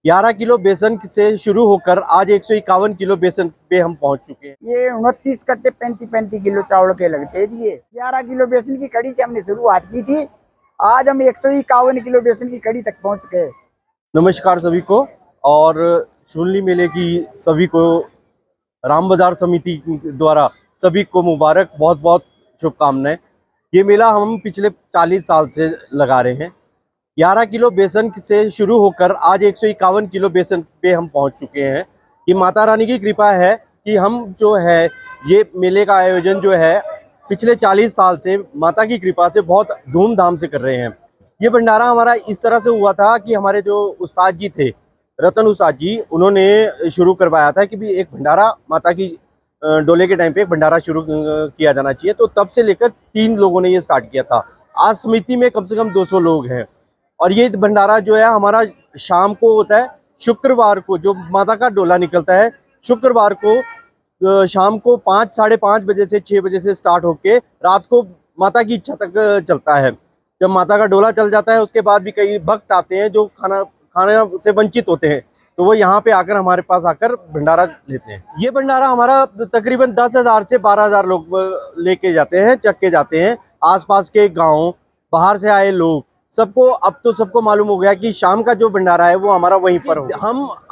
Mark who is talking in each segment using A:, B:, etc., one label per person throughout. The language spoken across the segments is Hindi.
A: 11 किलो बेसन से शुरू होकर आज 151 किलो बेसन पे हम पहुंच चुके हैं।
B: ये 29 कट्टे 35-35 किलो चावल के लगते हैं जी। 11 किलो बेसन की कड़ी से हमने शुरुआत की थी। आज हम 151 किलो बेसन की कड़ी तक पहुंच गए।
A: नमस्कार सभी को, और शुनली मेले की सभी को राम बाजार समिति द्वारा सभी को मुबारक, बहुत बहुत शुभकामनाएं। ये मेला हम पिछले 40 साल से लगा रहे हैं। 11 किलो बेसन से शुरू होकर आज 151 किलो बेसन पे हम पहुंच चुके हैं। ये माता रानी की कृपा है कि हम जो है ये मेले का आयोजन जो है पिछले 40 साल से माता की कृपा से बहुत धूमधाम से कर रहे हैं। ये भंडारा हमारा इस तरह से हुआ था कि हमारे जो उस्ताद जी थे, रतन उस्ताद जी, उन्होंने शुरू करवाया था कि भी एक भंडारा माता की डोले के टाइम पे एक भंडारा शुरू किया जाना चाहिए। तो तब से लेकर 3 लोगों ने ये स्टार्ट किया था। आज समिति में कम से कम 200 लोग हैं। और ये भंडारा जो है हमारा शाम को होता है, शुक्रवार को जो माता का डोला निकलता है, शुक्रवार को शाम को 5 साढ़े 5 बजे से 6 बजे से स्टार्ट होके रात को माता की इच्छा तक चलता है। जब माता का डोला चल जाता है उसके बाद भी कई भक्त आते हैं जो खाना से वंचित होते हैं, तो वो यहाँ पे आकर हमारे पास आकर भंडारा लेते हैं। ये भंडारा हमारा तकरीबन 10,000 से 12,000 लोग लेके जाते हैं, चख के जाते हैं। आसपास के गांव, बाहर से आए लोग, सबको अब तो सबको मालूम हो गया कि शाम का जो भंडारा है वो हमारा वहीं पर हो।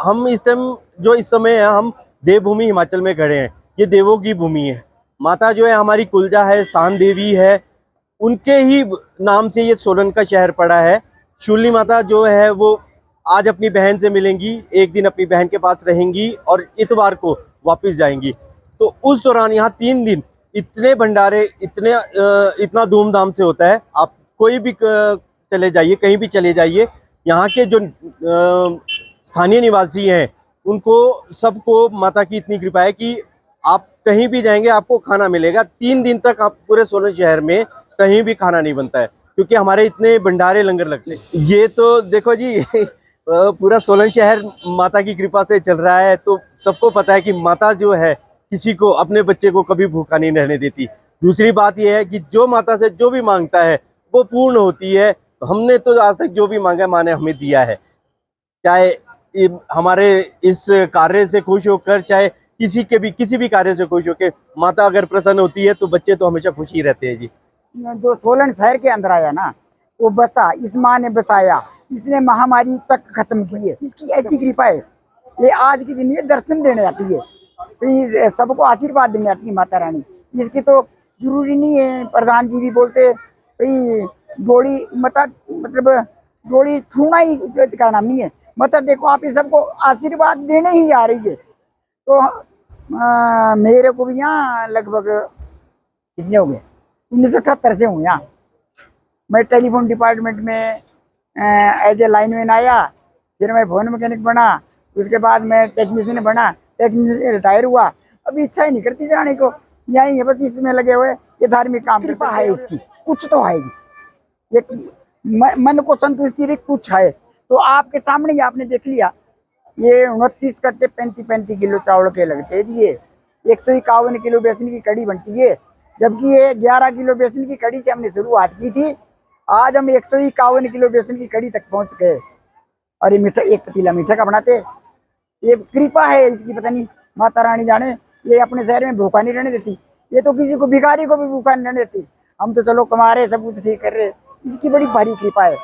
A: हम इस टाइम जो इस समय है, हम देवभूमि हिमाचल में खड़े हैं। ये देवों की भूमि है। माता जो है हमारी कुलजा है, स्थान देवी है, उनके ही नाम से ये सोलन का शहर पड़ा है। शूलिनी माता जो है वो आज अपनी बहन से मिलेंगी, एक दिन अपनी बहन के पास रहेंगी और इतवार को वापस जाएंगी। तो उस दौरान यहाँ 3 दिन इतने भंडारे, इतना धूमधाम से होता है। आप कोई भी चले जाइए, कहीं भी चले जाइए, यहाँ के जो स्थानीय निवासी हैं उनको सबको माता की इतनी कृपा है कि आप कहीं भी जाएंगे आपको खाना मिलेगा। 3 दिन तक आप पूरे सोलन शहर में कहीं भी खाना नहीं बनता है, क्योंकि हमारे इतने भंडारे लंगर लगते हैं। ये तो देखो जी पूरा सोलन शहर माता की कृपा से चल रहा है। तो सबको पता है कि माता जो है किसी को, अपने बच्चे को कभी भूखा नहीं रहने देती। दूसरी बात यह है कि जो माता से जो भी मांगता है वो पूर्ण होती है। हमने तो आज तक जो भी मांगा माँ ने हमें दिया है, चाहे हमारे इस कार्य से खुश होकर, चाहे किसी भी कार्य से खुश होकर, माता अगर प्रसन्न होती है तो बच्चे तो हमेशा खुश ही रहते हैं जी।
B: जो सोलन शहर के अंदर आया ना, वो बसा, इस माँ ने बसाया, इसने महामारी तक खत्म की है। इसकी ऐसी कृपा है। ये आज के दिन ये दर्शन देने आती है, तो सबको आशीर्वाद देने आती है माता रानी। इसकी तो जरूरी नहीं है, प्रधान जी भी बोलते भाई गोली मतलब गोली छूना ही का नाम नहीं है। मतलब देखो आप ये सबको आशीर्वाद देने ही आ रही है। तो मेरे को भी यहाँ लगभग कितने हो गए, 1978 से हूँ यहाँ। मैं टेलीफोन डिपार्टमेंट में एज ए लाइनमैन आया, फिर मैं फोन मैकेनिक बना, उसके बाद मैं टेक्नीशियन बना, टेक्नीशियन से रिटायर हुआ। अभी इच्छा ही नहीं करती जाने को, यही है बस इसमें लगे हुए। ये धार्मिक काम कृपा है इसकी, कुछ तो आएगी, एक मन को संतुष्टि भी कुछ है। तो आपके सामने ही आपने देख लिया, ये 29 कट्टे 35-35 किलो चावल के लगते हैं जी। ये 151 किलो बेसन की कड़ी बनती है, जबकि ये 11 किलो बेसन की कड़ी से हमने शुरुआत की थी। आज हम 151 किलो बेसन की कड़ी तक पहुंच गए। और ये मीठा, एक पतीला मीठे का बनाते। ये कृपा है इसकी, पता नहीं माता रानी जाने। ये अपने शहर में भूखा नहीं रहने देती, ये तो किसी को भिखारी को भी भूखा नहीं रहने देती। हम तो चलो कमा रहे, सब कुछ ठीक कर रहे, इसकी बड़ी भारी कृपा है।